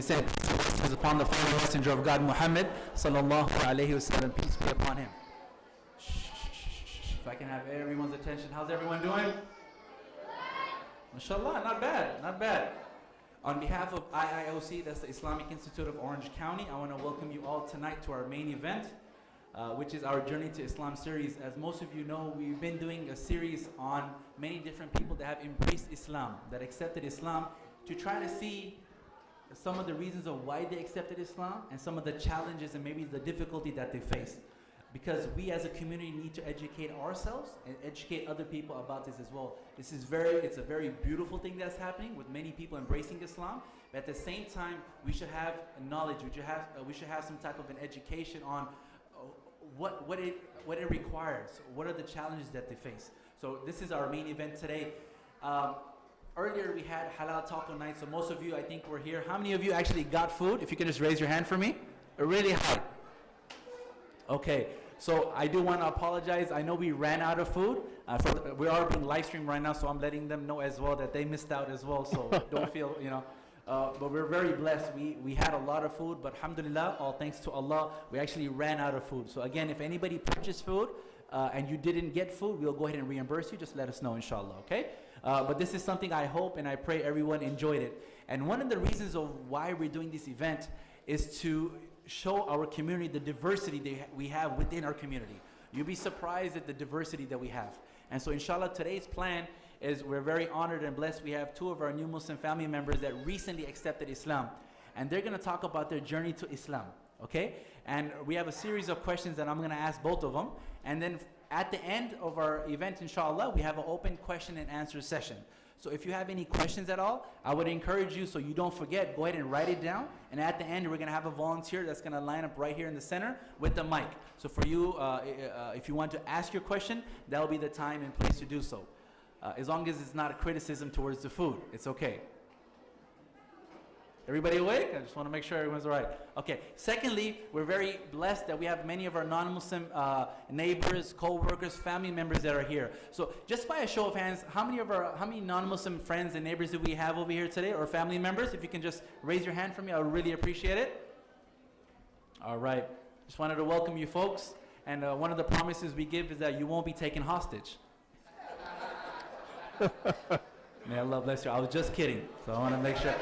we say peace is upon the final messenger of God, Muhammad sallallahu alayhi wasallam. Peace be upon him. If I can have everyone's attention. How's everyone doing? MashaAllah, not bad, not bad. On behalf of IIOC, that's the Islamic Institute of Orange County, I want to welcome you all tonight to our main event, which is our Journey to Islam series. As most of you know, we've been doing a series on many different people that have embraced Islam, that accepted Islam, to try to see some of the reasons of why they accepted Islam and some of the challenges and maybe the difficulty that they faced. Because we as a community need to educate ourselves and educate other people about this as well. It's a very beautiful thing that's happening with many people embracing Islam. But at the same time, we should have knowledge. We should have some type of an education on what it requires. What are the challenges that they face? So this is our main event today. Earlier we had halal taco night. So most of you, I think, were here. How many of you actually got food? If you can just raise your hand for me. Really high. Okay. So I do want to apologize. I know we ran out of food. We are being live streamed right now, so I'm letting them know as well that they missed out as well. So don't feel, but we're very blessed. We had a lot of food, but alhamdulillah, all thanks to Allah, we actually ran out of food. So again, if anybody purchased food and you didn't get food, we'll go ahead and reimburse you. Just let us know, inshallah, okay? But this is something I hope and I pray everyone enjoyed it. And one of the reasons of why we're doing this event is to show our community the diversity we have within our community. You'll be surprised at the diversity that we have. And so inshallah, today's plan is we're very honored and blessed. We have two of our new Muslim family members that recently accepted Islam. And they're going to talk about their journey to Islam, okay? And we have a series of questions that I'm going to ask both of them. And then at the end of our event, inshallah, we have an open question and answer session. So if you have any questions at all, I would encourage you, so you don't forget, go ahead and write it down. And at the end, we're going to have a volunteer that's going to line up right here in the center with the mic. So for you, if you want to ask your question, that will be the time and place to do so. As long as it's not a criticism towards the food, it's okay. Everybody awake? I just want to make sure everyone's all right. Okay. Secondly, we're very blessed that we have many of our non-Muslim neighbors, co-workers, family members that are here. So just by a show of hands, how many non-Muslim friends and neighbors do we have over here today, or family members? If you can just raise your hand for me, I would really appreciate it. All right. Just wanted to welcome you folks. And one of the promises we give is that you won't be taken hostage. May Allah bless you. I was just kidding. So I want to make sure.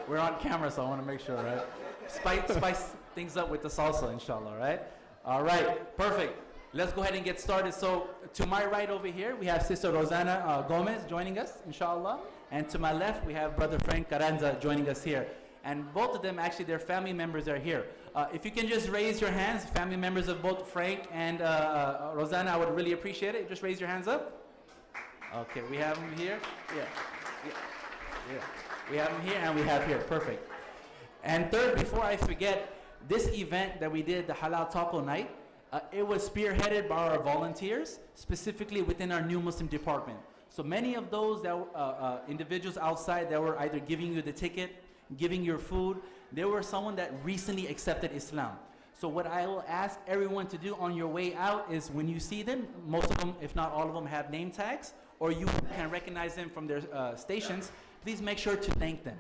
We're on camera, so I want to make sure, right? Spice things up with the salsa, inshallah, right? All right, perfect. Let's go ahead and get started. So to my right over here, we have Sister Rosana Gomez joining us, inshallah. And to my left, we have Brother Frank Carranza joining us here. And both of them, actually, their family members are here. If you can just raise your hands, family members of both Frank and Rosana, I would really appreciate it. Just raise your hands up. Okay, we have them here. Yeah. We have them here and we have here. Perfect. And third, before I forget, this event that we did, the Halal Taco Night, it was spearheaded by our volunteers, specifically within our New Muslim department. So many of those that individuals outside that were either giving you the ticket, giving your food, they were someone that recently accepted Islam. So what I will ask everyone to do on your way out is when you see them, most of them, if not all of them, have name tags, or you can recognize them from their stations, please make sure to thank them.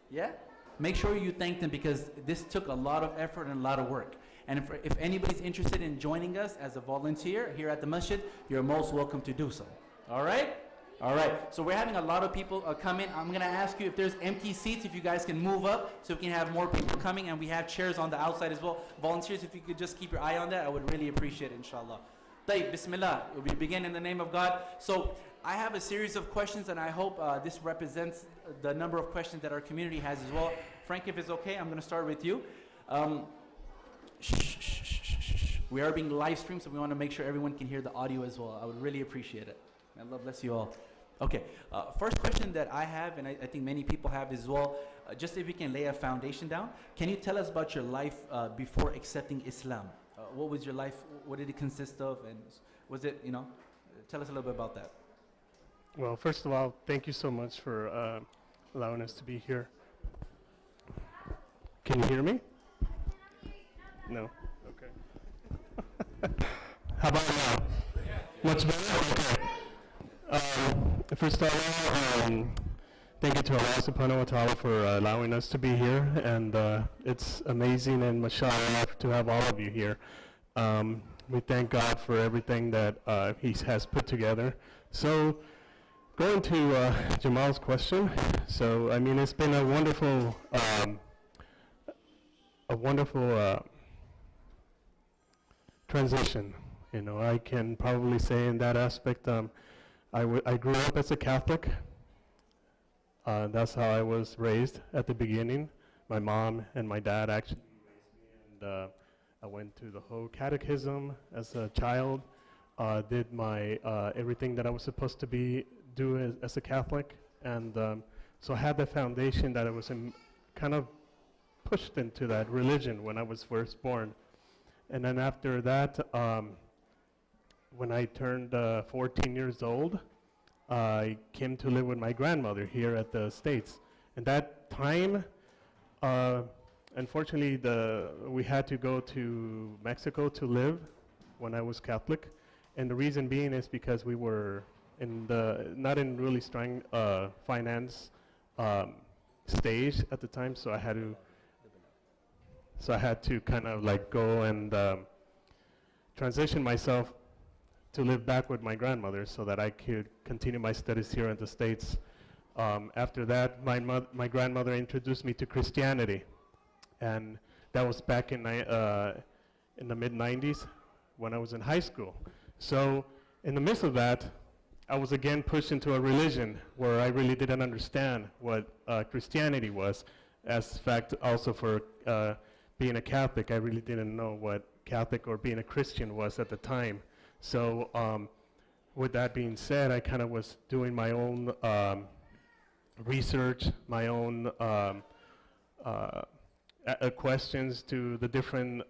Yeah? Make sure you thank them, because this took a lot of effort and a lot of work. And if anybody's interested in joining us as a volunteer here at the masjid, you're most welcome to do so. All right? All right. So we're having a lot of people come in. I'm going to ask you if there's empty seats, if you guys can move up so we can have more people coming. And we have chairs on the outside as well. Volunteers, if you could just keep your eye on that, I would really appreciate it, inshallah. Tayyib, bismillah. We begin in the name of God. So I have a series of questions, and I hope this represents the number of questions that our community has as well. Frank, if it's okay, I'm going to start with you. We are being live streamed, so we want to make sure everyone can hear the audio as well. I would really appreciate it. May Allah bless you all. Okay, first question that I have, and I think many people have as well, just if you can lay a foundation down, can you tell us about your life before accepting Islam? What was your life? What did it consist of? And was it, tell us a little bit about that. Well, first of all, thank you so much for allowing us to be here. Can you hear me? No? Okay. How about now? Much better? Okay. First of all, thank you to Allah subhanahu wa ta'ala for allowing us to be here, and it's amazing and mashallah to have all of you here. We thank God for everything that He has put together. So, going to Jamal's question, so I mean it's been a wonderful transition. You know, I can probably say in that aspect, I grew up as a Catholic. That's how I was raised at the beginning. My mom and my dad actually raised me, and I went to the whole catechism as a child. Did my everything that I was supposed to do as a Catholic, and so I had the foundation that I was kind of pushed into that religion when I was first born. And then after that, when I turned 14 years old, I came to live with my grandmother here at the States. And that time, unfortunately, we had to go to Mexico to live when I was Catholic. And the reason being is because we were not in really strong finance stage at the time, so I had to kind of like go and transition myself to live back with my grandmother so that I could continue my studies here in the States. After that, my grandmother introduced me to Christianity, and that was back in the mid-90s when I was in high school. So in the midst of that, I was again pushed into a religion where I really didn't understand what Christianity was. As fact, also for being a Catholic, I really didn't know what Catholic or being a Christian was at the time. So with that being said, I kind of was doing my own research, my own questions to the different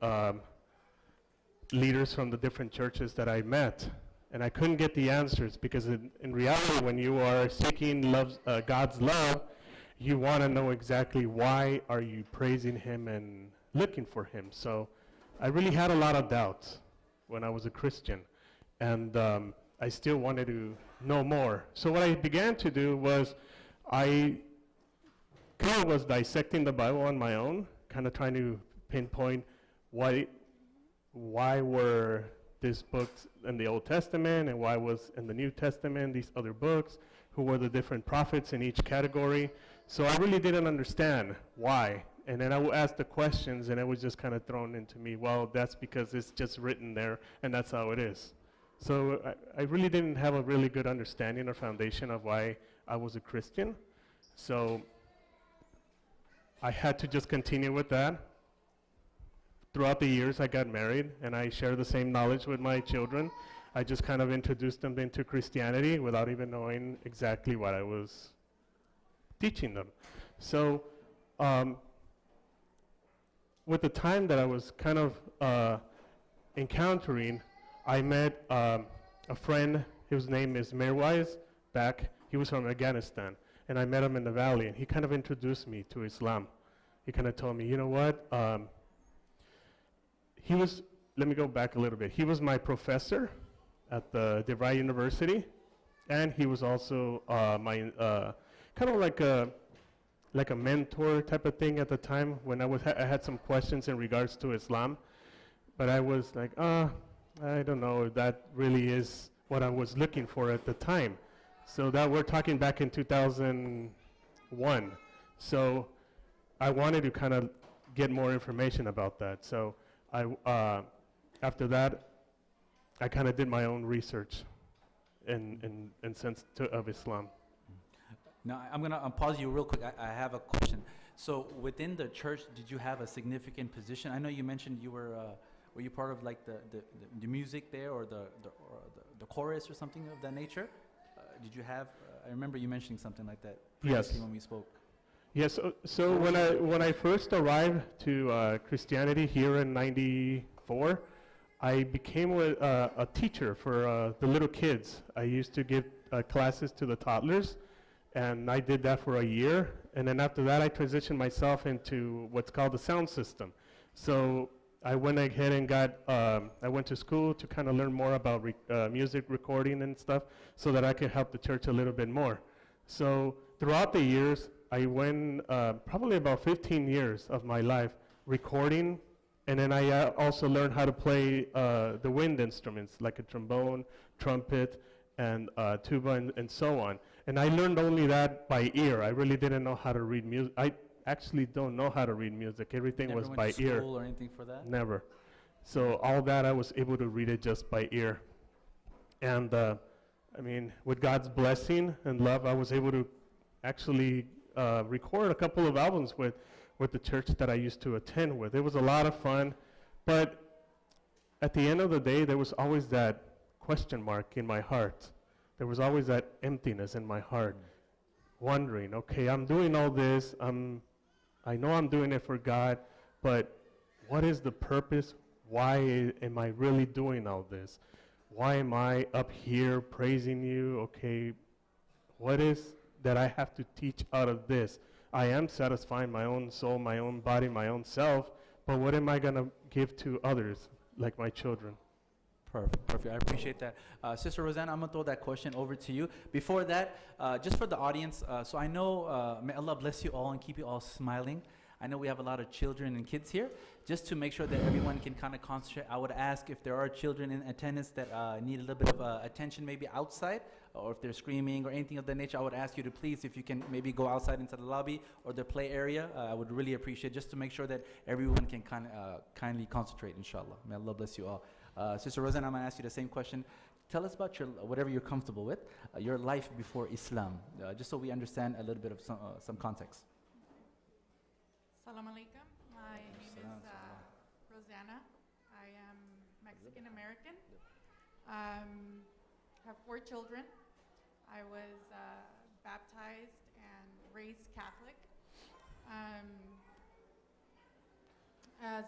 leaders from the different churches that I met. And I couldn't get the answers because in reality, when you are seeking God's love, you want to know exactly why are you praising Him and looking for Him. So I really had a lot of doubts when I was a Christian, and I still wanted to know more. So what I began to do was I kind of was dissecting the Bible on my own, kind of trying to pinpoint why were these books in the Old Testament and why was in the New Testament these other books, who were the different prophets in each category. So I really didn't understand why. And then I would ask the questions, and it was just kind of thrown into me, well, that's because it's just written there, and that's how it is. So I really didn't have a really good understanding or foundation of why I was a Christian. So I had to just continue with that. Throughout the years, I got married, and I share the same knowledge with my children. I just kind of introduced them into Christianity without even knowing exactly what I was teaching them. So with the time that I was kind of encountering, I met a friend. His name is Mirwais back. He was from Afghanistan, and I met him in the valley, and he kind of introduced me to Islam. He kind of told me, you know what? Let me go back a little bit. He was my professor at the DeVry University, and he was also my kind of like a mentor type of thing at the time when I had some questions in regards to Islam. But I was like, I don't know if that really is what I was looking for at the time. So that we're talking back in 2001. So I wanted to kind of get more information about that. So after that, I kind of did my own research in sense of Islam. Now, I'm going to pause you real quick. I have a question. So within the church, did you have a significant position? I know you mentioned you were you part of like the music there, or the chorus or something of that nature? Did you have, I remember you mentioning something like that previously when we spoke. Yes, so when I first arrived to Christianity here in '94, I became a teacher for the little kids. I used to give classes to the toddlers, and I did that for a year. And then after that, I transitioned myself into what's called the sound system. So I went ahead and I went to school to kind of learn more about music recording and stuff so that I could help the church a little bit more. So throughout the years, I went probably about 15 years of my life recording, and then I also learned how to play the wind instruments like a trombone, trumpet, and tuba, and so on. And I learned only that by ear. I really didn't know how to read music. I actually don't know how to read music. Everything Never was went by to ear. school or anything for that? Never. So all that I was able to read it just by ear. And I mean, with God's blessing and love, I was able to actually record a couple of albums with the church that I used to attend with. It was a lot of fun, but at the end of the day, there was always that question mark in my heart. There was always that emptiness in my heart, wondering, okay, I'm doing all this, I know I'm doing it for God, but what is the purpose? Why am I really doing all this? Why am I up here praising you? Okay, what is that I have to teach out of this? I am satisfying my own soul, my own body, my own self, but what am I going to give to others, like my children? Perfect, perfect. I appreciate that. Sister Rosanna, I'm going to throw that question over to you. Before that, just for the audience, so I know, may Allah bless you all and keep you all smiling. I know we have a lot of children and kids here. Just to make sure that everyone can kind of concentrate, I would ask if there are children in attendance that need a little bit of attention maybe outside, or if they're screaming or anything of that nature, I would ask you to please, if you can maybe go outside into the lobby or the play area, I would really appreciate, just to make sure that everyone can kindly concentrate, inshallah. May Allah bless you all. Sister Rosanna, I'm going to ask you the same question. Tell us about your, whatever you're comfortable with, your life before Islam, just so we understand a little bit of some context. Assalamu alaikum. My name is Rosanna. I am Mexican American. Have 4 children. I was baptized and raised Catholic. As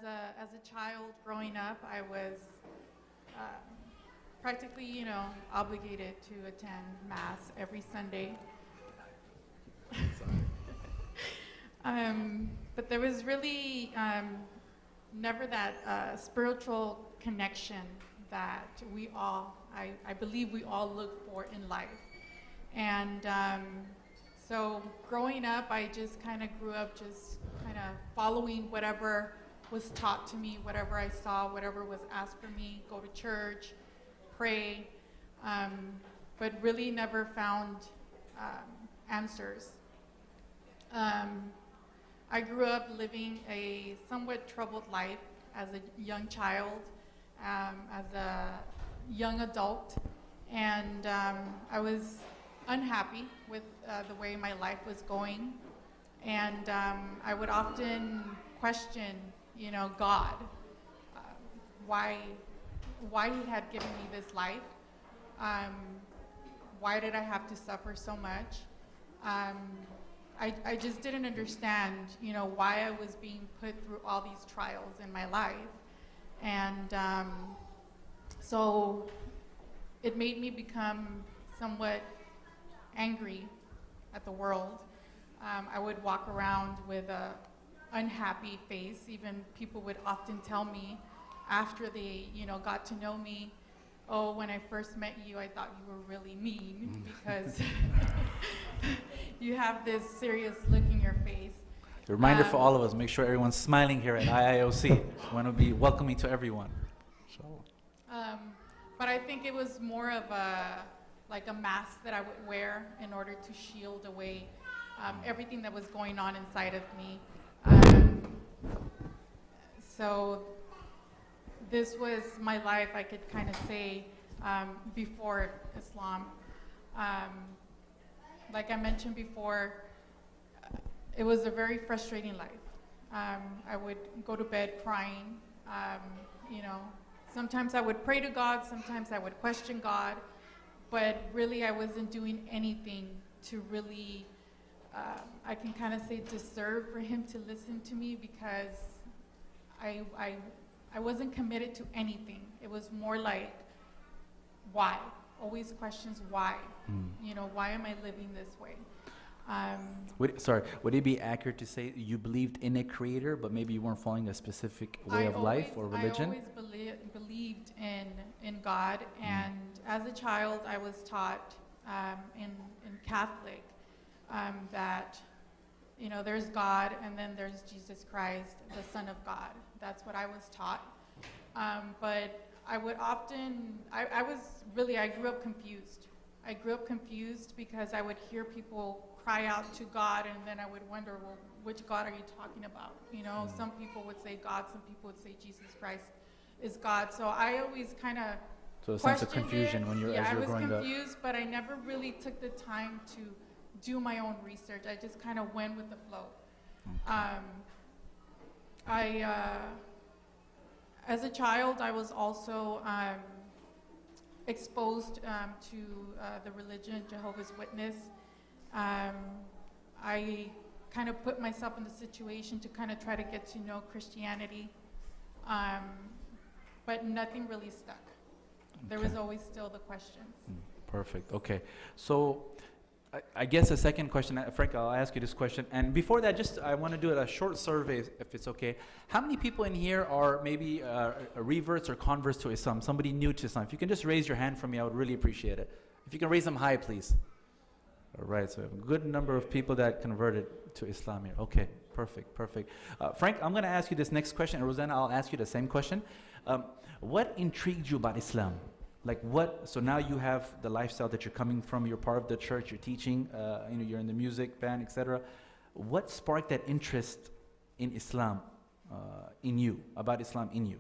a child growing up, I was practically, obligated to attend Mass every Sunday. But there was really never that spiritual connection that we all, I believe we all look for in life. And so growing up, I just kind of grew up just kind of following whatever was taught to me, whatever I saw, whatever was asked for me, go to church, pray, but really never found answers. I grew up living a somewhat troubled life as a young child, as a young adult, and I was unhappy with the way my life was going, and I would often question, God, why He had given me this life, why did I have to suffer so much? I just didn't understand, why I was being put through all these trials in my life. And so it made me become somewhat angry at the world. I would walk around with an unhappy face. Even people would often tell me after they, got to know me, oh, when I first met you, I thought you were really mean because you have this serious look in your face. A reminder for all of us, make sure everyone's smiling here at IIOC. We want to be welcoming to everyone. But I think it was more of like a mask that I would wear in order to shield away everything that was going on inside of me. So this was my life, I could kind of say, before Islam. Like I mentioned before, it was a very frustrating life. I would go to bed crying. Sometimes I would pray to God, sometimes I would question God, but really I wasn't doing anything to really, I can kind of say, deserve for Him to listen to me, because I wasn't committed to anything. It was more like, why? Always questions why. Why am I living this way? Would it be accurate to say you believed in a creator, but maybe you weren't following a specific way of life or religion? I always believed in God, and as a child I was taught in Catholic that, you know, there's God and then there's Jesus Christ, the Son of God. That's what I was taught. But I would often, I grew up confused. I grew up confused because I would hear people cry out to God, and then I would wonder, well, which God are you talking about? You know, some people would say God, some people would say Jesus Christ is God. So I always kind of So a sense of confusion when you're, as you're growing up. Yeah, I was confused, but I never really took the time to do my own research. I just kind of went with the flow. Okay. As a child, I was also exposed to the religion, Jehovah's Witness. I kind of put myself in the situation to kind of try to get to know Christianity, but nothing really stuck. There was always still the questions. Perfect. Okay. So I guess the second question, Frank, I'll ask you this question. And before that, just I want to do a short survey, if it's okay. How many people in here are maybe reverts or converts to Islam? Somebody new to Islam? If you can just raise your hand for me, I would really appreciate it. If you can raise them high, please. All right. So we have a good number of people that converted to Islam here. Okay. Perfect. Perfect. Frank, I'm going to ask you this next question. And Rosanna, I'll ask you the same question. What intrigued you about Islam? Like what, so now you have the lifestyle that you're coming from, you're part of the church, you're teaching, you know, you're in the music band, etc. What sparked that interest in Islam, in you, about Islam in you?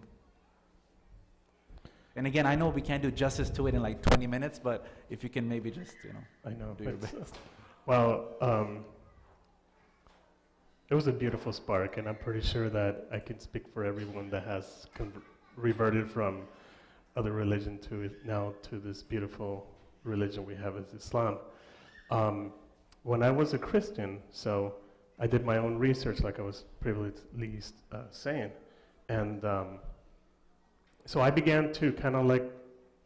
And again, I know we can't do justice to it in like 20 minutes, but if you can maybe just, you know, do your best. Well, it was a beautiful spark, and I'm pretty sure that I can speak for everyone that has reverted from other religion to now to this beautiful religion we have as Islam. When I was a Christian, so I did my own research, like I was previously saying, and so I began to kind of like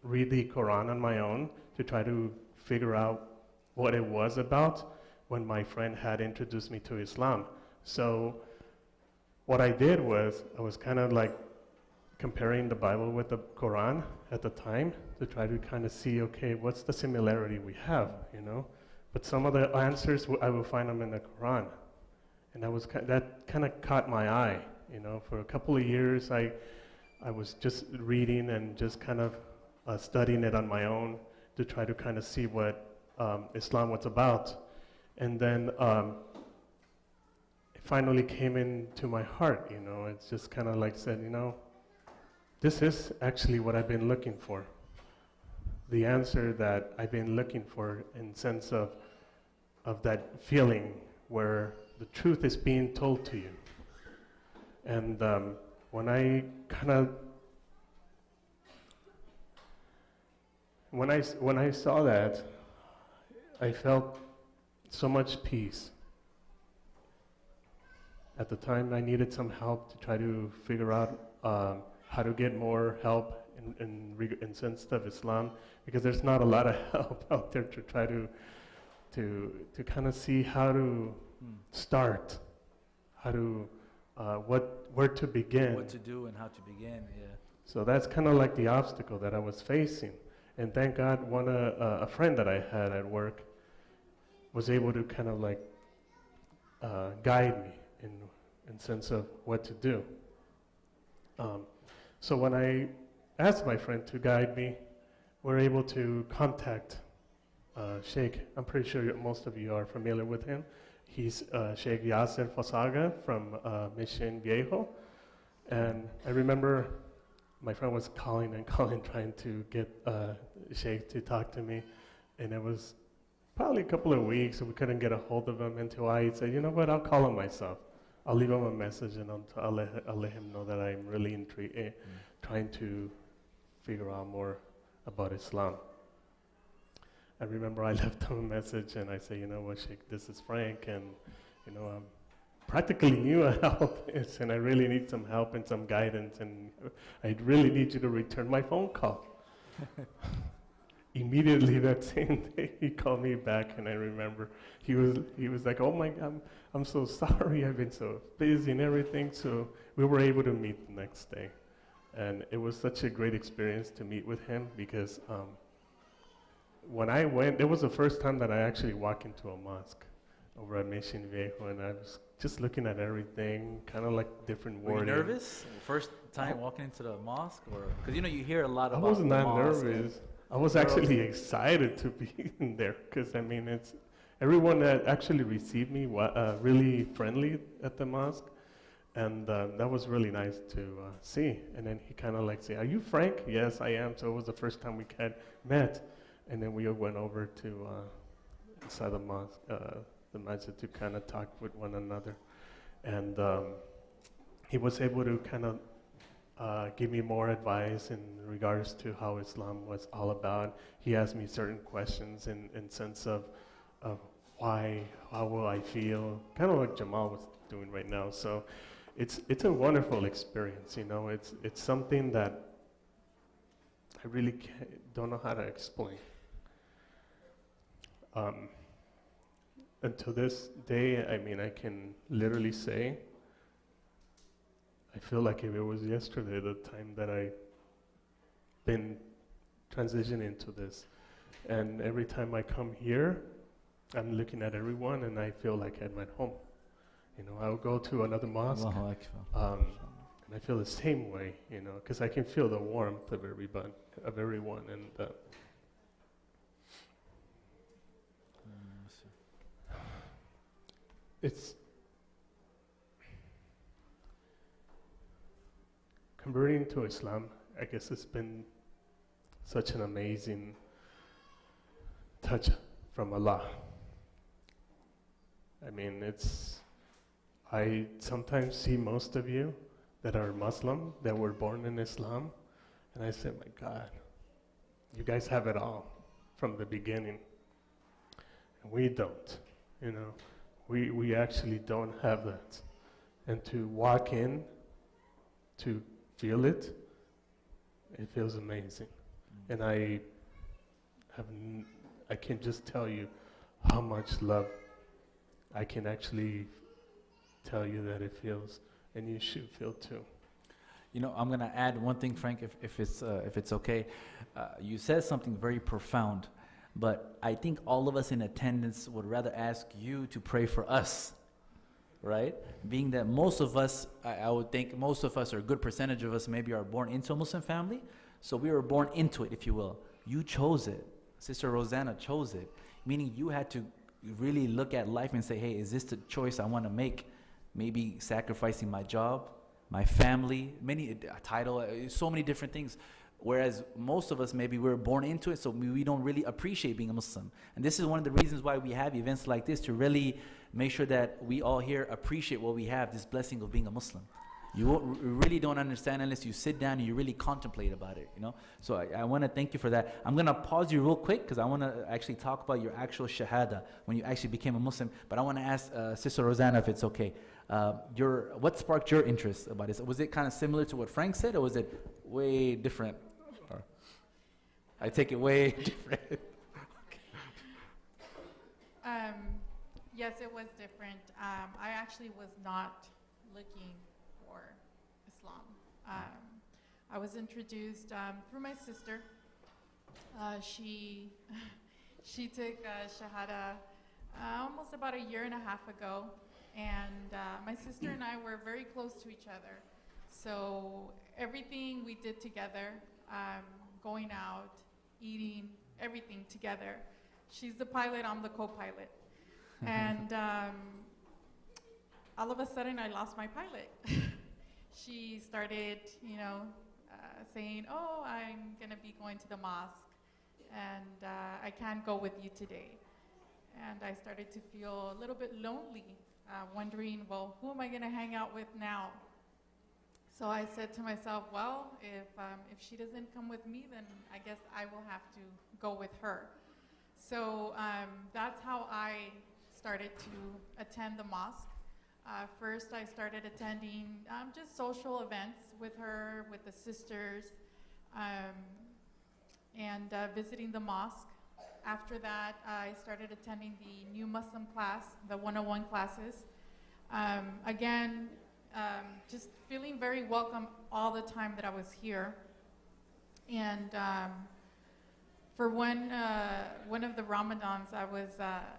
read the Quran on my own to try to figure out what it was about when my friend had introduced me to Islam. So what I did was I was kind of like comparing the Bible with the Quran at the time to try to kind of see, okay, what's the similarity we have, you know? But some of the answers, I will find them in the Quran. And that kind of caught my eye, you know? For a couple of years, I was just reading and just kind of studying it on my own to try to kind of see what Islam was about. And then it finally came into my heart, you know? It's just kind of like said, you know, this is actually what I've been looking for. The answer that I've been looking for in sense of that feeling where the truth is being told to you. And when I saw that, I felt so much peace. At the time, I needed some help to try to figure out how to get more help in sense of Islam, because there's not a lot of help out there to try to kind of see how to start, how to where to begin, what to do and how to begin. Yeah. So that's kind of like the obstacle that I was facing, and thank God, a friend that I had at work was able to kind of like guide me in sense of what to do. So when I asked my friend to guide me, we're able to contact Sheikh. I'm pretty sure most of you are familiar with him. He's Sheikh Yasser Fasaga from Mission Viejo. And I remember my friend was calling and calling, trying to get Sheikh to talk to me. And it was probably a couple of weeks, so we couldn't get a hold of him until I said, you know what, I'll call him myself. I'll leave him a message and I'll let him know that I'm really intrigued, trying to figure out more about Islam. I remember I left him a message and I said, you know what, Sheikh, this is Frank, and you know, I'm practically new at all this, and I really need some help and some guidance, and I really need you to return my phone call. Immediately that same day, he called me back, and I remember he was like, "Oh my God, I'm so sorry. I've been so busy and everything." So we were able to meet the next day, and it was such a great experience to meet with him, because when I went, it was the first time that I actually walked into a mosque. over at Mission Viejo, and I was just looking at everything, kind of like different Were you wording. nervous? First time walking into the mosque? Or because you know you hear a lot I about was the not mosque. nervous. I was actually excited to be in there, because I mean, it's everyone that actually received me really friendly at the mosque, and that was really nice to see. And then he kind of like say, "Are you Frank?" "Yes, I am." So it was the first time we had met, and then we went over to inside the mosque, the masjid, to kind of talk with one another, and he was able to kind of give me more advice in regards to how Islam was all about. He asked me certain questions in sense of why, how will I feel, kind of like Jamal was doing right now. So it's a wonderful experience, you know. It's something that I really don't know how to explain. Until this day, I mean, I can literally say, I feel like if it was yesterday, the time that I been transitioning into this. And every time I come here, I'm looking at everyone and I feel like I'm at home. You know, I'll go to another mosque, Allahu Akbar. and I feel the same way, you know, because I can feel the warmth of everyone, and it's converting to Islam. I guess it's been such an amazing touch from Allah. I mean, I sometimes see most of you that are Muslim, that were born in Islam, and I say, my God, you guys have it all from the beginning. And we don't, you know. We actually don't have that. And to walk in, to feel it, it feels amazing. And I can just tell you how much love I can actually tell you that it feels, and you should feel too. You know, I'm gonna add one thing, Frank, if it's okay. You said something very profound, but I think all of us in attendance would rather ask you to pray for us, right? Being that most of us, I would think most of us, or a good percentage of us, maybe are born into a Muslim family, so we were born into it, if you will. You chose it. Sister Rosanna chose it, meaning you had to really look at life and say, hey, is this the choice I want to make? Maybe sacrificing my job, my family, a title, so many different things. Whereas most of us, maybe we're born into it, so we don't really appreciate being a Muslim. And this is one of the reasons why we have events like this, to really make sure that we all here appreciate what we have, this blessing of being a Muslim. You really don't understand unless you sit down and you really contemplate about it, you know? So I want to thank you for that. I'm going to pause you real quick because I want to actually talk about your actual shahada, when you actually became a Muslim. But I want to ask Sister Rosanna if it's okay. What sparked your interest about this? Was it kind of similar to what Frank said, or was it way different? Or I take it way different. Yes, it was different. I actually was not looking for Islam. I was introduced through my sister. She took Shahada almost about a year and a half ago, and my sister and I were very close to each other. So everything we did together, going out, eating, everything together. She's the pilot, I'm the co-pilot. And all of a sudden I lost my pilot. She started, saying, oh, I'm gonna be going to the mosque and I can't go with you today. And I started to feel a little bit lonely, wondering, well, who am I gonna hang out with now? So I said to myself, well, if she doesn't come with me, then I guess I will have to go with her. So that's how I started to attend the mosque. First, I started attending just social events with her, with the sisters, and visiting the mosque. After that, I started attending the new Muslim class, the 101 classes. Again, just feeling very welcome all the time that I was here. And For one of the Ramadans, I was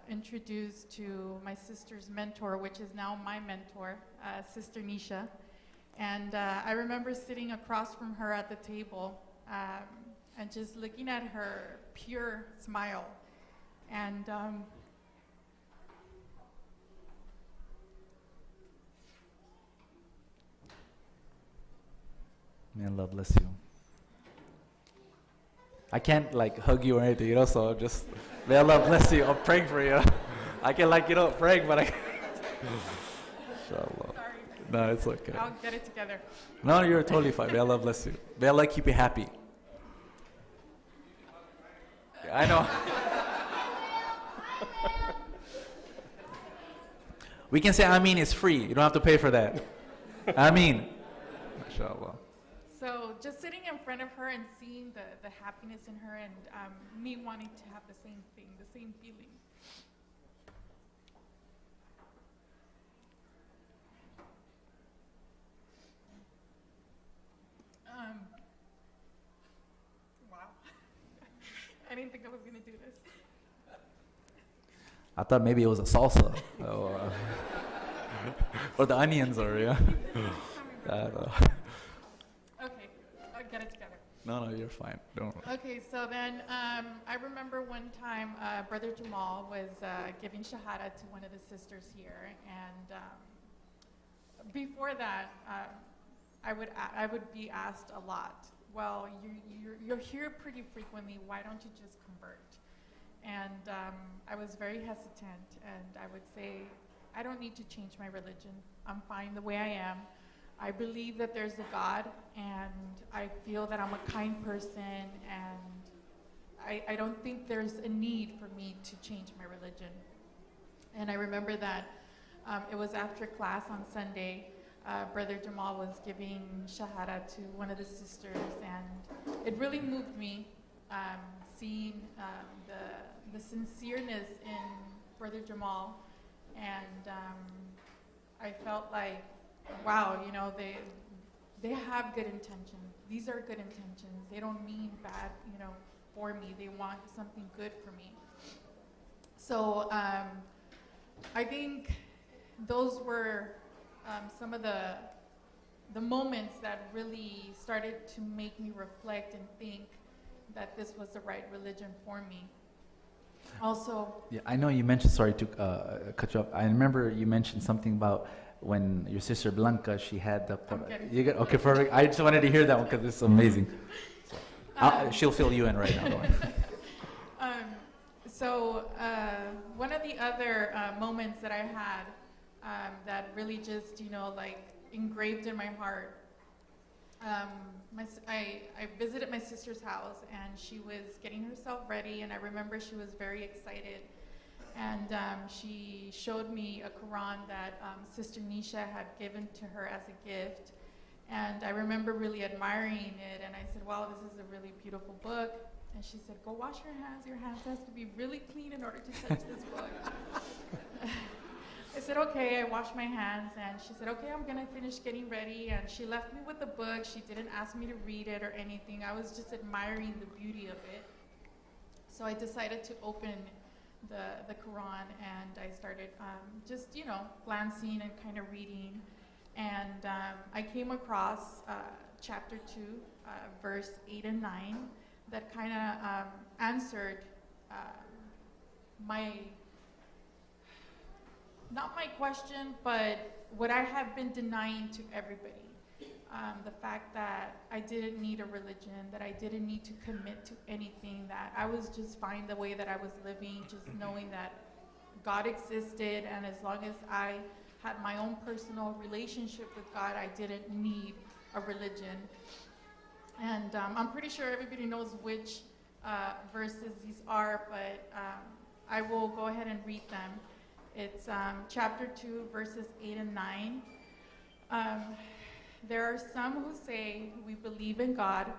introduced to my sister's mentor, which is now my mentor, Sister Nisha. And I remember sitting across from her at the table and just looking at her pure smile. And May Allah bless you. I can't like hug you or anything, you know, so just, may Allah bless you. I'm praying for you. I can like, you know, praying, but I can't. Inshallah. sorry, No, it's okay. I'll get it together. No, you're totally fine. May Allah bless you. May Allah keep you happy. I know. We can say ameen, it's free. You don't have to pay for that. Ameen. Inshallah. So just sitting in front of her and seeing the happiness in her and me wanting to have the same thing, the same feeling. Wow. I didn't think I was going to do this. I thought maybe it was a salsa. Or the onions, or yeah. I don't know. Okay, I'll get it together. No, you're fine. Don't worry. Okay, so then I remember one time Brother Jamal was giving shahada to one of the sisters here, and before that, I would be asked a lot, well, you're here pretty frequently, why don't you just convert? And I was very hesitant, and I would say, I don't need to change my religion. I'm fine the way I am. I believe that there's a God, and I feel that I'm a kind person, and I don't think there's a need for me to change my religion. And I remember that it was after class on Sunday, Brother Jamal was giving shahada to one of the sisters, and it really moved me seeing the sincereness in Brother Jamal, and I felt like, wow, you know, they have good intentions. These are good intentions. They don't mean bad, you know, for me. They want something good for me. So I think those were some of the moments that really started to make me reflect and think that this was the right religion for me. Also, Yeah, I know you mentioned, sorry to cut you off. I remember you mentioned something about when your sister Blanca, she had the. You get, okay, perfect. I just wanted to hear that one because it's amazing. So, she'll fill you in right now. Don't worry. So one of the other moments that I had that really just, you know, like engraved in my heart. I visited my sister's house, and she was getting herself ready, and I remember she was very excited. And she showed me a Quran that Sister Nisha had given to her as a gift. And I remember really admiring it, and I said, wow, this is a really beautiful book. And she said, go wash your hands. Your hands has to be really clean in order to touch this book. I said, okay, I washed my hands, and she said, okay, I'm gonna finish getting ready. And she left me with the book. She didn't ask me to read it or anything. I was just admiring the beauty of it. So I decided to open the Quran, and I started just, you know, glancing and kind of reading. And I came across chapter 2, verse 8 and 9, that kind of answered not my question, but what I have been denying to everybody. The fact that I didn't need a religion, that I didn't need to commit to anything, that I was just fine the way that I was living, just knowing that God existed, and as long as I had my own personal relationship with God, I didn't need a religion. And I'm pretty sure everybody knows which verses these are, but I will go ahead and read them. It's chapter 2, verses 8 and 9. There are some who say, we believe in God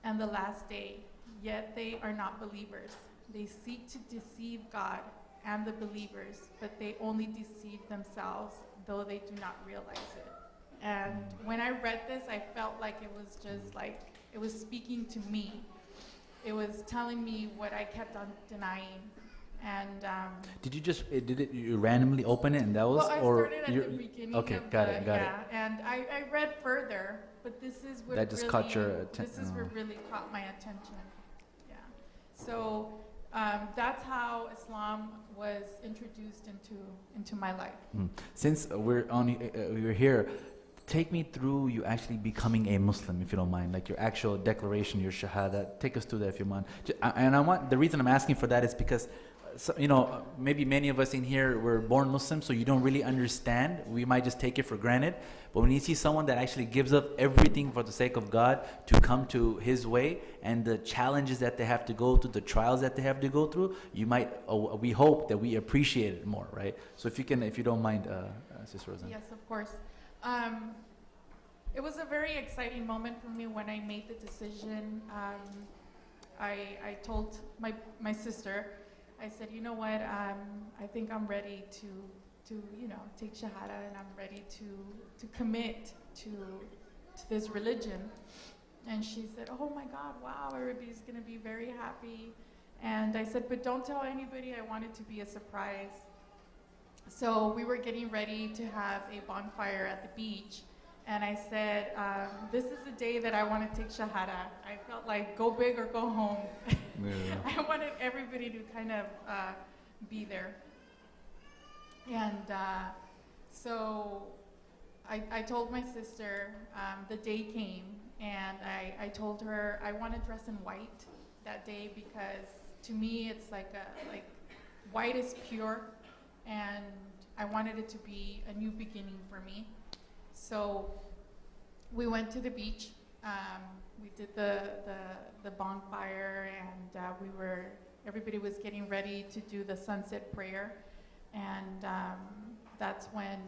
and the last day, yet they are not believers. They seek to deceive God and the believers, but they only deceive themselves, though they do not realize it. And when I read this, I felt like it was just like, it was speaking to me. it was telling me what I kept on denying. And Did you just you randomly open it and that was, well, I or started at the beginning. okay, of got the, it, got it. yeah, and I read further, but this is what That just really, caught your this is what really caught my attention. Yeah. So that's how Islam was introduced into my life. Since we're here, take me through you actually becoming a Muslim, if you don't mind, like your actual declaration, your shahada. Take us through that, if you mind. And I want, the reason I'm asking for that is because, so, you know, maybe many of us in here were born Muslim, so you don't really understand. We might just take it for granted. But when you see someone that actually gives up everything for the sake of God to come to His way, and the challenges that they have to go through, the trials that they have to go through, you might, we hope that we appreciate it more, right? So if you can, if you don't mind, Sister Rosanna. Yes, of course. It was a very exciting moment for me when I made the decision. I told my sister, I said, you know what, I think I'm ready to you know, take Shahada, and I'm ready to commit to this religion. And she said, oh my God, wow, everybody's gonna be very happy. And I said, but don't tell anybody, I want it to be a surprise. So we were getting ready to have a bonfire at the beach. And I said, this is the day that I want to take Shahada. I felt like go big or go home. Yeah. I wanted everybody to kind of be there. And so I told my sister, the day came, and I told her I want to dress in white that day because to me it's like white is pure, and I wanted it to be a new beginning for me. So we went to the beach. We did the bonfire, and everybody was getting ready to do the sunset prayer. And that's when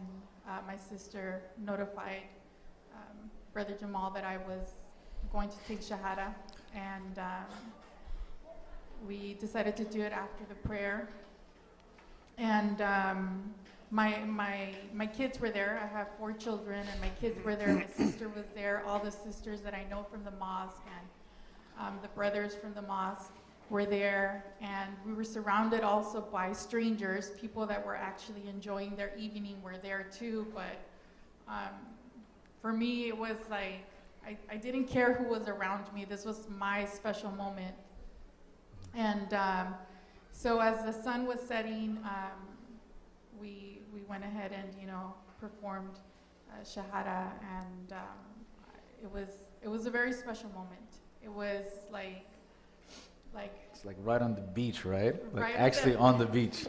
my sister notified Brother Jamal that I was going to take Shahada. And we decided to do it after the prayer. And my kids were there. I have 4 children, and my kids were there. My sister was there. All the sisters that I know from the mosque, and the brothers from the mosque were there. And we were surrounded also by strangers. People that were actually enjoying their evening were there too. But for me, it was like, I didn't care who was around me. This was my special moment. And so as the sun was setting, we went ahead and, you know, performed Shahada, and it was a very special moment. It was like it's like right on the beach, right? Like right actually on the beach.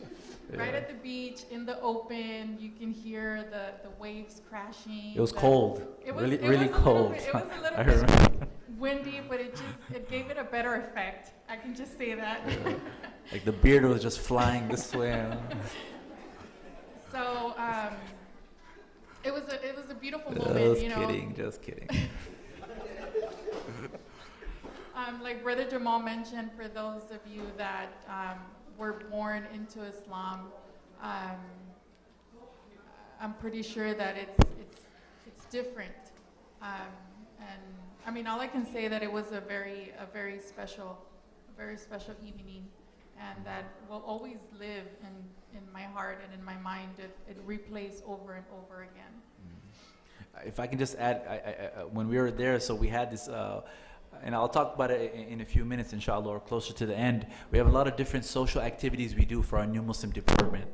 Right at the beach, in the open. You can hear the waves crashing. It was cold. It was really cold. It was a little bit windy, but it gave it a better effect. I can just say that. Like the beard was just flying this way. So it was a beautiful moment. Just kidding. Like Brother Jamal mentioned, for those of you that were born into Islam, I'm pretty sure that it's different. And I mean, all I can say that it was a very special evening, and that will always live in my heart and in my mind. It replays over and over again. If I can just add, when we were there, so we had this, and I'll talk about it in a few minutes, inshallah, or closer to the end. We have a lot of different social activities we do for our new Muslim department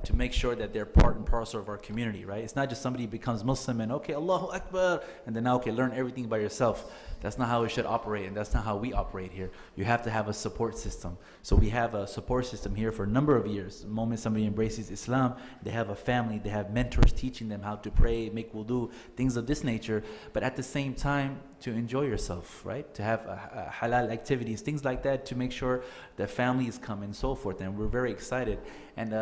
to make sure that they're part and parcel of our community, right? It's not just somebody becomes Muslim and, okay, Allahu Akbar, and then now, okay, learn everything by yourself. That's not how it should operate, and that's not how we operate here. You have to have a support system. So we have a support system here for a number of years. The moment somebody embraces Islam, they have a family, they have mentors teaching them how to pray, make wudu, things of this nature, but at the same time, to enjoy yourself, right? To have halal activities, things like that, to make sure the families come and so forth. And we're very excited. And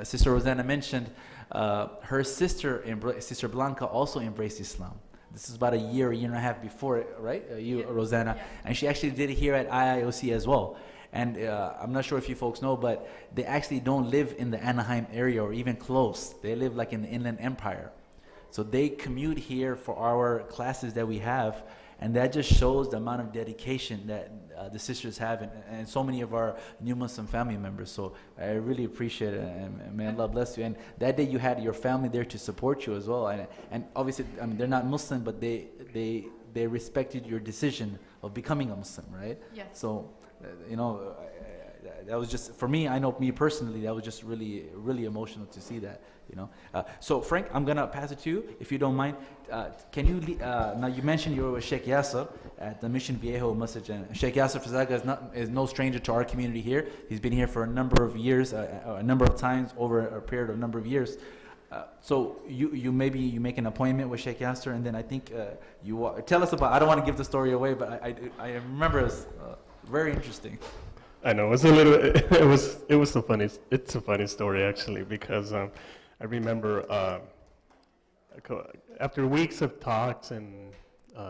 Sister Rosanna mentioned her sister, Sister Blanca, also embraced Islam. This is about a year and a half before, right? You, Rosanna. Yeah. And she actually did it here at IIOC as well. And I'm not sure if you folks know, but they actually don't live in the Anaheim area or even close. They live like in the Inland Empire. So they commute here for our classes that we have. And that just shows the amount of dedication that the sisters have, and so many of our new Muslim family members. So I really appreciate it, and may Allah bless you. And that day you had your family there to support you as well. And obviously, I mean, they're not Muslim, but they respected your decision of becoming a Muslim, right? Yes. So, you know, that was just, for me, I know me personally, that was just really, really emotional to see that, you know. So Frank, I'm gonna pass it to you, if you don't mind. Can you, now you mentioned you were with Sheikh Yasser at the Mission Viejo Masjid, and Sheikh Yasser Fazaga is no stranger to our community here. He's been here for a number of years, a number of times over a period of a number of years. So you make an appointment with Sheikh Yasser, and then I think tell us about, I don't want to give the story away, but I remember it's very interesting. I know, it's a funny story actually, because I remember after weeks of talks and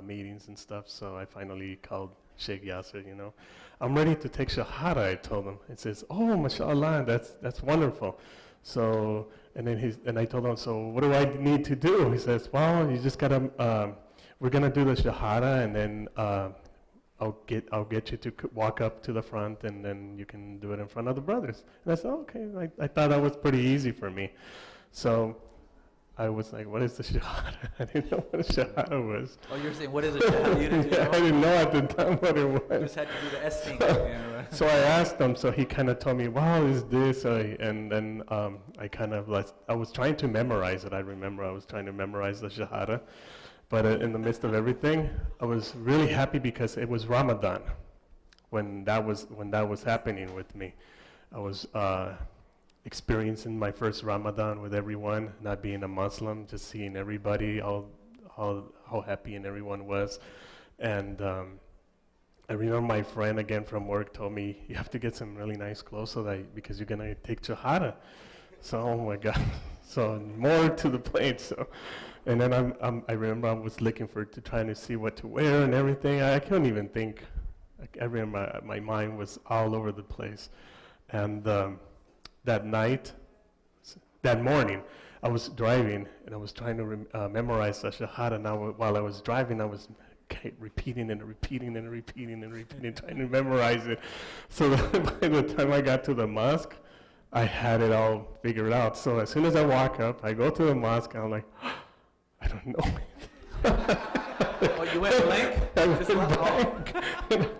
meetings and stuff, so I finally called Sheikh Yasser, you know. I'm ready to take Shahada, I told him. He says, oh, mashallah, that's wonderful. So, and I told him, so what do I need to do? He says, well, you just gotta, we're gonna do the Shahada, and then I'll get you to walk up to the front, and then you can do it in front of the brothers. And I said, okay. I thought that was pretty easy for me. So I was like, what is the Shahada? I didn't know what a Shahada was. Oh, you're saying, what is a Shahada? You didn't know? I didn't know at the time what it was. You just had to do the S thing. So I asked him, so he kind of told me, wow, is this? And then I kind of, I was trying to memorize it. I remember I was trying to memorize the Shahada. But in the midst of everything, I was really happy because it was Ramadan when that was happening with me. I was experiencing my first Ramadan with everyone, not being a Muslim, just seeing everybody, how happy and everyone was. And I remember my friend again from work told me, you have to get some really nice clothes because you're gonna take Shahada. So, oh my God. So more to the plate. So, and then I remember I was looking trying to see what to wear and everything. I couldn't even think. I remember my mind was all over the place. And that morning, I was driving and I was trying to memorize the Shahada. Now, while I was driving, I was repeating, trying to memorize it. So by the time I got to the mosque, I had it all figured out. So as soon as I walk up, I go to the mosque, and I'm like, I don't know. Oh, you went blank? I went blank. And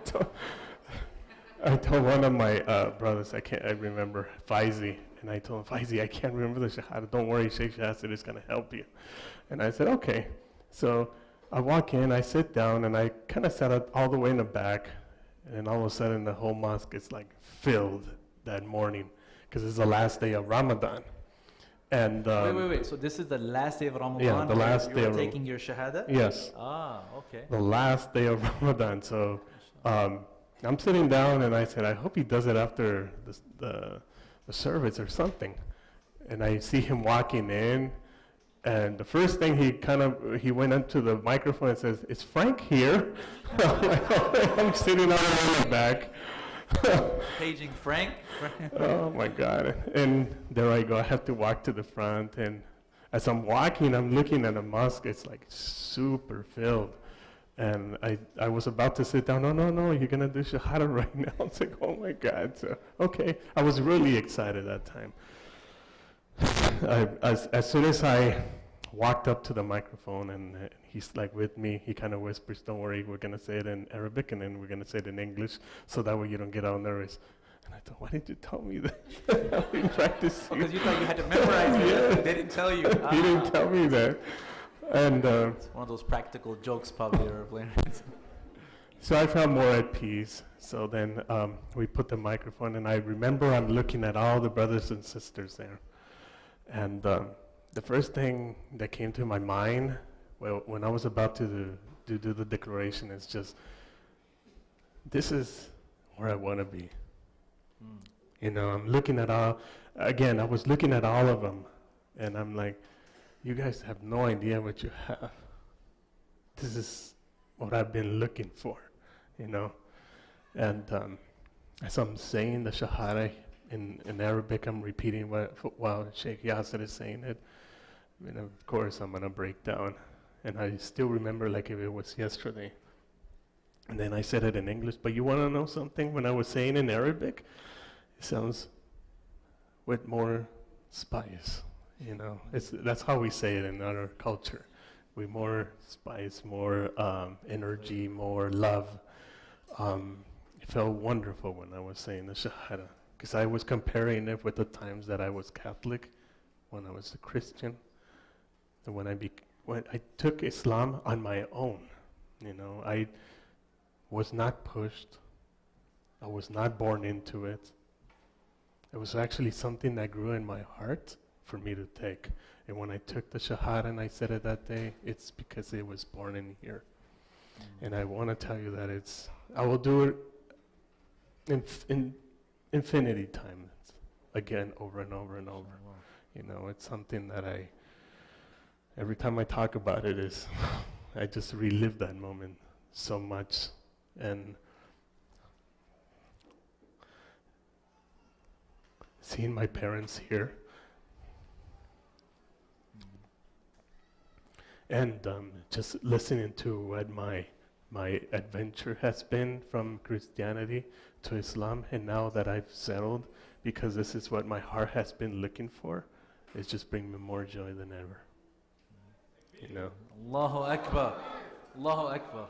I told one of my brothers, I remember, Faizi, and I told him, Faizi, I can't remember the Shahada. Don't worry, Sheikh Yasser is going to help you. And I said, okay. So I walk in, I sit down, and I kind of sat all the way in the back, and all of a sudden the whole mosque is like filled that morning, because it's the last day of Ramadan. And wait. So this is the last day of Ramadan? Yeah, the last day of of taking your Shahada? Yes. Ah, okay. The last day of Ramadan. So I'm sitting down, and I said, I hope he does it after the service or something. And I see him walking in, and the first thing he went into the microphone and says, "Is Frank here?" I'm sitting all in the back. Paging Frank. Oh my God. And there I go. I have to walk to the front, and as I'm walking, I'm looking at the mosque. It's like super filled. And I was about to sit down. No, you're going to do Shahada right now. I was like, oh my God. So, okay. I was really excited that time. As soon as I walked up to the microphone, and he's like with me, he kind of whispers, don't worry, we're going to say it in Arabic, and then we're going to say it in English, so that way you don't get all nervous. And I thought, why didn't you tell me that? I've been practicing. Because you thought you had to memorize it. Yes. They didn't tell you. He didn't tell me that. And it's one of those practical jokes probably they were playing. So I felt more at peace. So then we put the microphone, and I remember I'm looking at all the brothers and sisters there. And the first thing that came to my mind, well, when I was about to do the declaration, is just, this is where I want to be. You know, I'm looking at I was looking at all of them, and I'm like, you guys have no idea what you have. This is what I've been looking for, you know. And as I'm saying the Shahada in Arabic, I'm repeating while Sheikh Yasser is saying it. I mean, of course, I'm going to break down. And I still remember like if it was yesterday. And then I said it in English, but you want to know something? When I was saying in Arabic, it sounds with more spice, you know. That's how we say it in our culture. With more spice, more energy, more love. It felt wonderful when I was saying the Shahada, because I was comparing it with the times that I was Catholic, when I was a Christian, and when I took Islam on my own. You know, I was not pushed. I was not born into it. It was actually something that grew in my heart for me to take. And when I took the Shahada and I said it that day, it's because it was born in here. And I want to tell you that I will do it in infinity times, again, over and over and over. Wow. You know, it's something that every time I talk about it I just relive that moment so much. And seeing my parents here, and just listening to what my adventure has been from Christianity to Islam, and now that I've settled, because this is what my heart has been looking for, it's just bringing me more joy than ever. You know. Allahu Akbar. Allahu Akbar.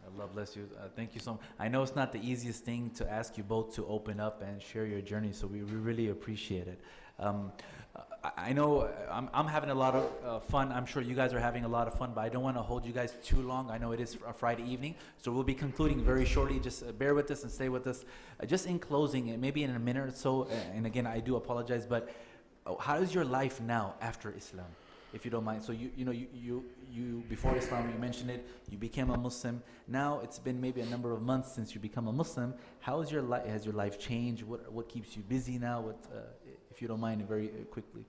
Allah bless you. Thank you so much. I know it's not the easiest thing to ask you both to open up and share your journey, so we really appreciate it. I know I'm having a lot of fun. I'm sure you guys are having a lot of fun, but I don't want to hold you guys too long. I know it is a Friday evening, so we'll be concluding very shortly. Just bear with us and stay with us. Just in closing, maybe in a minute or so, and again, I do apologize, but how is your life now after Islam, if you don't mind? So you before Islam, you mentioned it, you became a Muslim. Now it's been maybe a number of months since you become a Muslim. How is your life? Has your life changed? What keeps you busy now? What, if you don't mind, very quickly.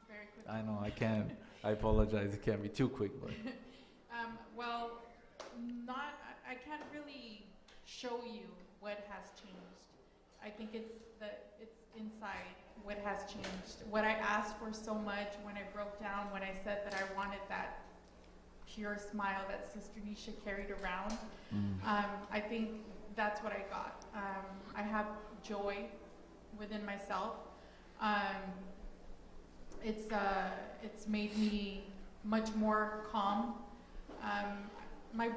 Very quickly. I know I can. I apologize. It can't be too quick, but. Well, I can't really show you what has changed. I think it's inside what has changed. What I asked for so much when I broke down, when I said that I wanted that pure smile that Sister Nisha carried around, I think that's what I got. I have joy within myself. It's made me much more calm. My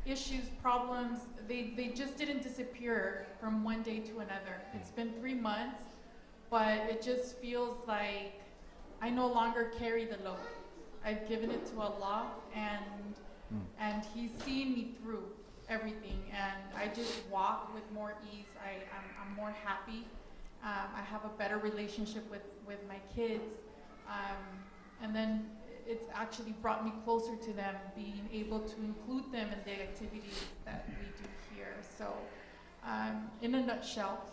issues, problems, they just didn't disappear from one day to another. It's been 3 months, but it just feels like I no longer carry the load. I've given it to Allah, and He's seen me through everything, and I just walk with more ease. I'm more happy. I have a better relationship with my kids, and then it's actually brought me closer to them, being able to include them in the activities that we do here. So, in a nutshell,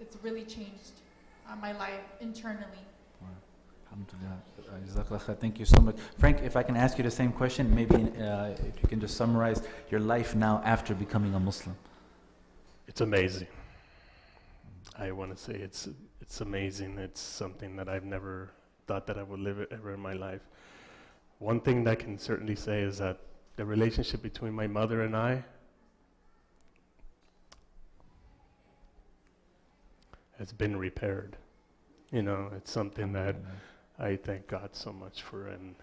it's really changed my life internally. Alhamdulillah. Thank you so much. Frank, if I can ask you the same question, maybe if you can just summarize your life now after becoming a Muslim. It's amazing. I want to say it's amazing. It's something that I've never thought that I would live ever in my life. One thing that I can certainly say is that the relationship between my mother and I has been repaired. You know, it's something that I thank God so much for, and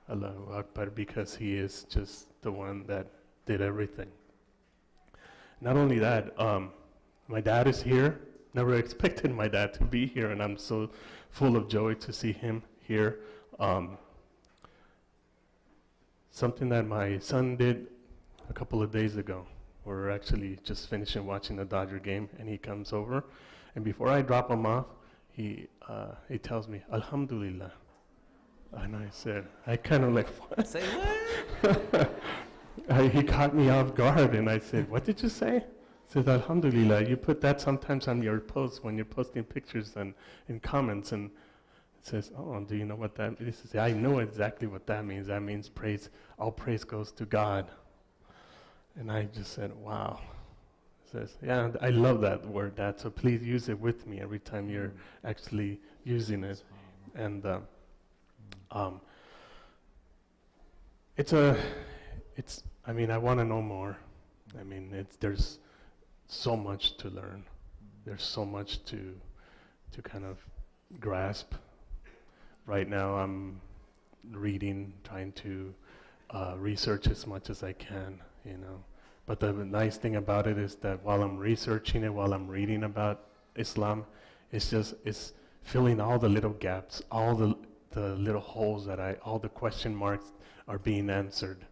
Allahu Akbar, because He is just the one that did everything. Not only that, my dad is here. Never expected my dad to be here, and I'm so full of joy to see him here. Something that my son did a couple of days ago. We're actually just finishing watching the Dodger game, and he comes over, and before I drop him off, he tells me, Alhamdulillah. And I said, I kind of like, what? Say what? He caught me off guard, and I said, what did you say? He says, Alhamdulillah. You put that sometimes on your posts when you're posting pictures and in comments, and it says, oh, do you know what that means? He says, I know exactly what that means. That means praise, all praise goes to God. And I just said, wow. He says, yeah, I love that word, Dad, so please use it with me every time you're actually using it. And I mean, I want to know more. I mean, there's so much to learn. There's so much to kind of grasp. Right now, I'm reading, trying to research as much as I can, you know. But the nice thing about it is that while I'm researching it, while I'm reading about Islam, it's filling all the little gaps, all the little holes all the question marks are being answered.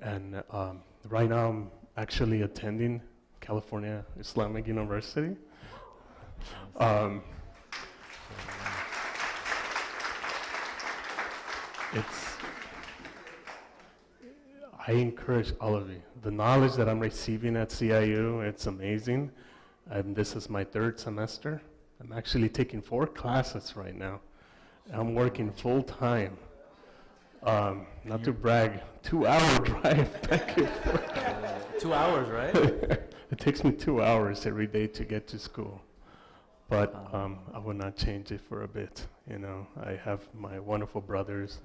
And right now I'm actually attending California Islamic University. I encourage all of you. The knowledge that I'm receiving at CIU, it's amazing. This is my 3rd semester. I'm actually taking 4 classes right now. I'm working full time. Not to brag, 2-hour drive back and forth. 2 hours, right? It takes me 2 hours every day to get to school. But I would not change it for a bit. You know, I have my wonderful brothers,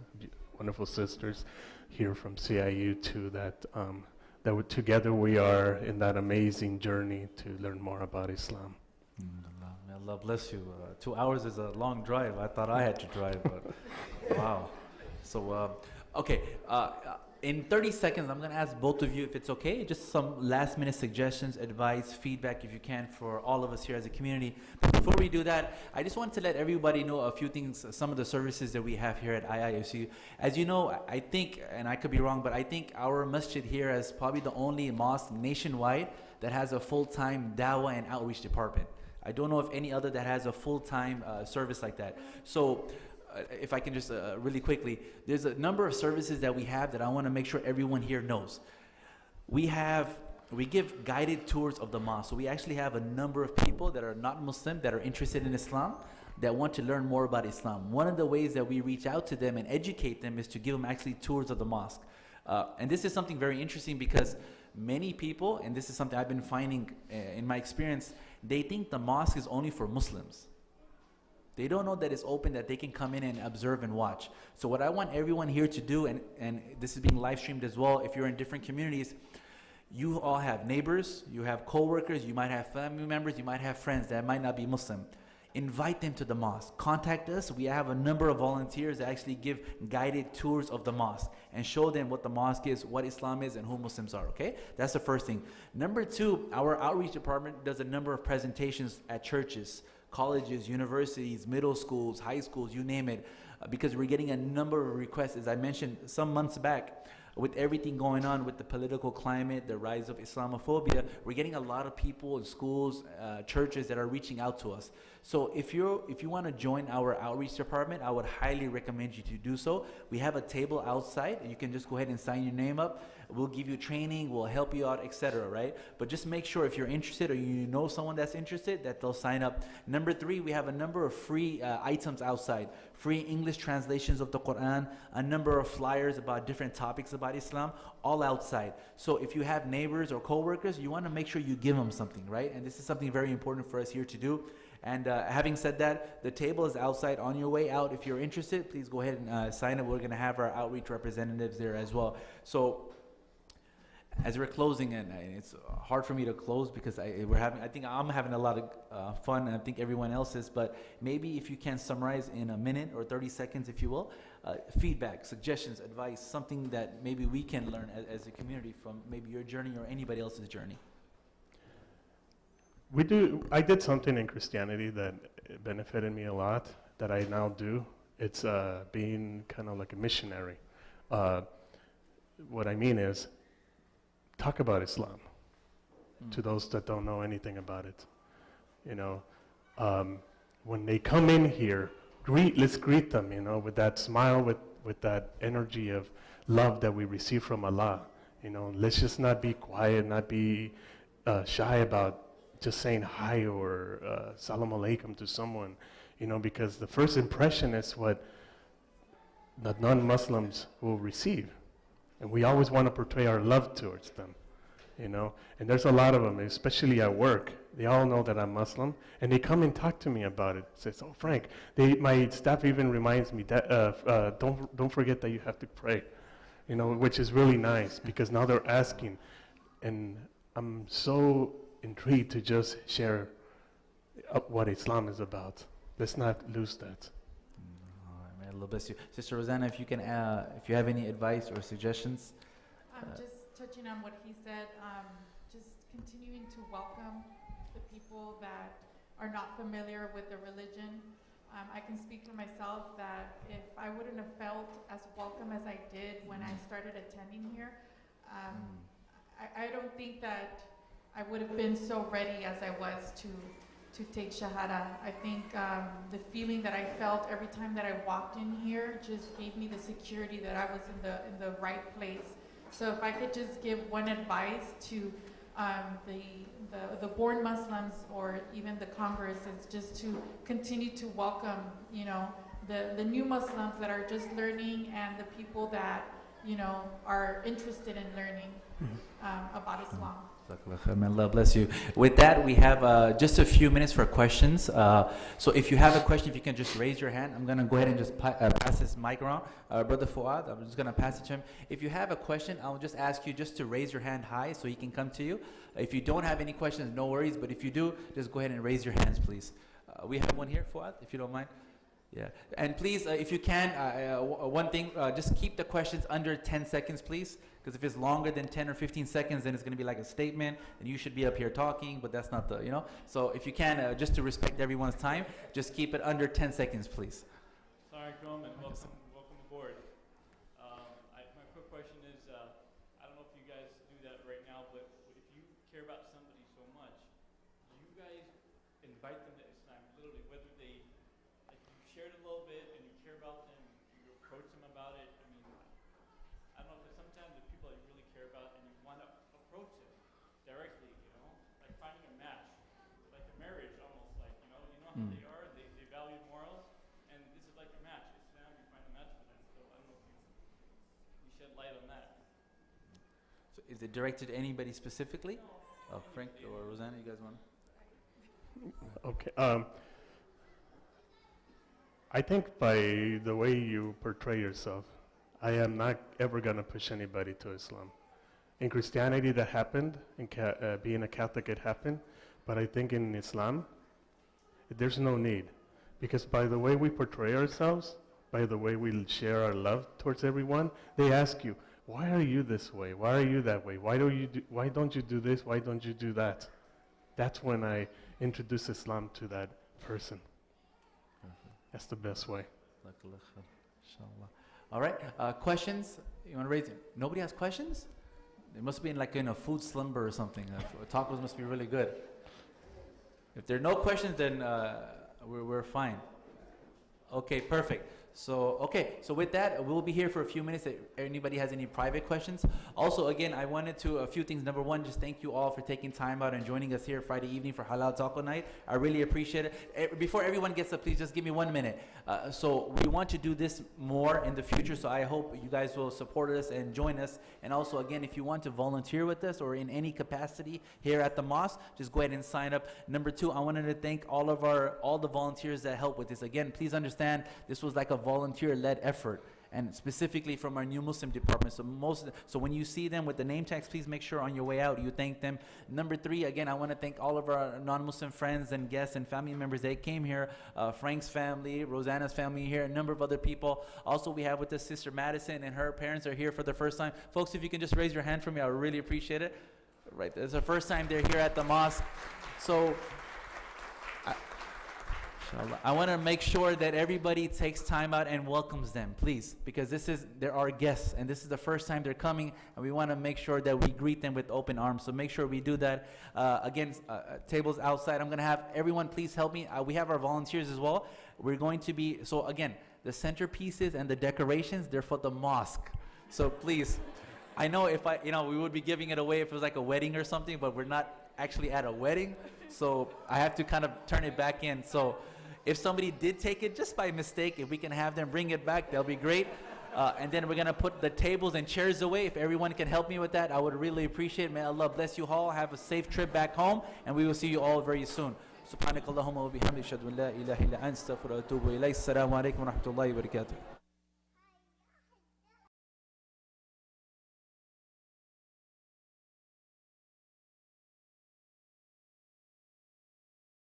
wonderful sisters here from CIU too, that together we are in that amazing journey to learn more about Islam. Allah bless you. 2 hours is a long drive. I thought I had to drive, but wow. So, okay. In 30 seconds, I'm going to ask both of you if it's okay. Just some last minute suggestions, advice, feedback, if you can, for all of us here as a community. But before we do that, I just want to let everybody know a few things, some of the services that we have here at IIOC. As you know, I think, and I could be wrong, but I think our masjid here is probably the only mosque nationwide that has a full-time dawah and outreach department. I don't know of any other that has a full-time service like that. So, if I can just really quickly, there's a number of services that we have that I want to make sure everyone here knows. We give guided tours of the mosque. So we actually have a number of people that are not Muslim, that are interested in Islam, that want to learn more about Islam. One of the ways that we reach out to them and educate them is to give them actually tours of the mosque. And this is something very interesting because many people, and this is something I've been finding in my experience, they think the mosque is only for Muslims. They don't know that it's open, that they can come in and observe and watch. So what I want everyone here to do, and this is being live streamed as well, if you're in different communities, you all have neighbors, you have co-workers, you might have family members, you might have friends that might not be Muslim. Invite them to the mosque. Contact us. We have a number of volunteers that actually give guided tours of the mosque and show them what the mosque is, what Islam is, and who Muslims are, okay? That's the first thing. Number 2, our outreach department does a number of presentations at churches, colleges, universities, middle schools, high schools, you name it, because we're getting a number of requests, as I mentioned some months back, with everything going on with the political climate, the rise of Islamophobia, we're getting a lot of people in schools, churches that are reaching out to us. So if you want to join our outreach department, I would highly recommend you to do so. We have a table outside. You can just go ahead and sign your name up. We'll give you training, we'll help you out, etc., right? But just make sure if you're interested or you know someone that's interested that they'll sign up. Number 3, we have a number of free items outside. Free English translations of the Quran, a number of flyers about different topics about Islam, all outside. So if you have neighbors or co-workers, you want to make sure you give them something, right? And this is something very important for us here to do. And having said that, the table is outside. On your way out, if you're interested, please go ahead and sign up. We're going to have our outreach representatives there as well. So as we're closing, and it's hard for me to close because I think I'm having a lot of fun, and I think everyone else is, but maybe if you can summarize in a minute or 30 seconds, if you will, feedback, suggestions, advice, something that maybe we can learn as a community from maybe your journey or anybody else's journey. I did something in Christianity that benefited me a lot that I now do. It's being kind of like a missionary. What I mean is, talk about Islam to those that don't know anything about it. You know, when they come in here, let's greet them, you know, with that smile, with that energy of love that we receive from Allah. You know, let's just not be quiet, not be shy about just saying hi or salam alaikum to someone, you know, because the first impression is what the non-Muslims will receive. And we always want to portray our love towards them, you know. And there's a lot of them, especially at work. They all know that I'm Muslim, and they come and talk to me about it. Says, "Oh, Frank," my staff even reminds me that don't forget that you have to pray, you know, which is really nice because now they're asking, and I'm so intrigued to just share what Islam is about. Let's not lose that. All right, may Allah bless you. Sister Rosanna, if you can, if you have any advice or suggestions. Just touching on what he said, just continuing to welcome the people that are not familiar with the religion. I can speak for myself that if I wouldn't have felt as welcome as I did when I started attending here, I don't think that I would have been so ready as I was to take Shahada. I think the feeling that I felt every time that I walked in here just gave me the security that I was in the right place. So if I could just give one advice to the born Muslims or even the Congress, is just to continue to welcome, you know, the new Muslims that are just learning and the people that, you know, are interested in learning about Islam. May Allah bless you. With that, we have just a few minutes for questions. So if you have a question, if you can just raise your hand. I'm going to go ahead and just pass this mic around. Brother Fuad, I'm just going to pass it to him. If you have a question, I'll just ask you just to raise your hand high so he can come to you. If you don't have any questions, no worries. But if you do, just go ahead and raise your hands, please. We have one here, Fuad, if you don't mind. Yeah. And please, if you can, one thing, just keep the questions under 10 seconds, please. Because if it's longer than 10 or 15 seconds, then it's going to be like a statement, and you should be up here talking, but that's not the, you know. So if you can, just to respect everyone's time, just keep it under 10 seconds, please. Assalamualaikum and welcome aboard. My quick question is, I don't know if you guys do that right now, but if you care about somebody so much, do you guys invite them to Islam? Literally, whether they, like, you shared a little bit and you care about them, you approach them about it. I mean, I don't know, because sometimes the people that you really care about and you want to approach them directly, you know, like finding a match, like a marriage almost, like, you know how they are, they value morals, and this is like a match. Islam, you find a match for them. So I don't know if you shed light on that. So is it directed to anybody specifically? Oh, Frank or Rosanna, you guys want? Okay. I think by the way you portray yourself, I am not ever going to push anybody to Islam. In Christianity, that happened. In being a Catholic, it happened. But I think in Islam, there's no need. Because by the way we portray ourselves, by the way we share our love towards everyone, they ask you, why are you this way? Why are you that way? Why don't you do this? Why don't you do that? That's when I introduce Islam to that person. That's the best way. Inshallah. All right, questions? You want to raise it? Nobody has questions? They must be in like in a food slumber or something. Tacos must be really good. If there are no questions, then we're fine. Okay, perfect. So with that, we'll be here for a few minutes if anybody has any private questions. Also, again, I wanted to, a few things. Number one, just thank you all for taking time out and joining us here Friday evening for Halal Taco Night. I really appreciate it. Before everyone gets up, please just give me 1 minute. So we want to do this more in the future, so I hope you guys will support us and join us. And also, again, if you want to volunteer with us or in any capacity here at the mosque, just go ahead and sign up. Number two, I wanted to thank all the volunteers that help with this. Again, please understand, this was like a volunteer-led effort, and specifically from our new Muslim department. So when you see them with the name tags, please make sure on your way out you thank them. Number three, again, I want to thank all of our non-Muslim friends and guests and family members that came here. Frank's family, Rosanna's family here, a number of other people. Also, we have with us Sister Madison, and her parents are here for the first time. Folks, if you can just raise your hand for me, I would really appreciate it. Right, it's the first time they're here at the mosque. So I want to make sure that everybody takes time out and welcomes them, please, because they're our guests, and this is the first time they're coming, and we want to make sure that we greet them with open arms. So make sure we do that. Again, tables outside. I'm going to have everyone please help me. We have our volunteers as well. We're going to be, so again, the centerpieces and the decorations, they're for the mosque. So please, I know we would be giving it away if it was like a wedding or something, but we're not actually at a wedding, so I have to kind of turn it back in. So if somebody did take it just by mistake, if we can have them bring it back, that'll be great. And then we're going to put the tables and chairs away. If everyone can help me with that, I would really appreciate it. May Allah bless you all. Have a safe trip back home, and we will see you all very soon. Subhanakallahumma wa bihamdika ashhadu an la ilaha illa anta astaghfiruka wa atubu ilayk. Assalamu alaikum wa rahmatullahi wa barakatuh.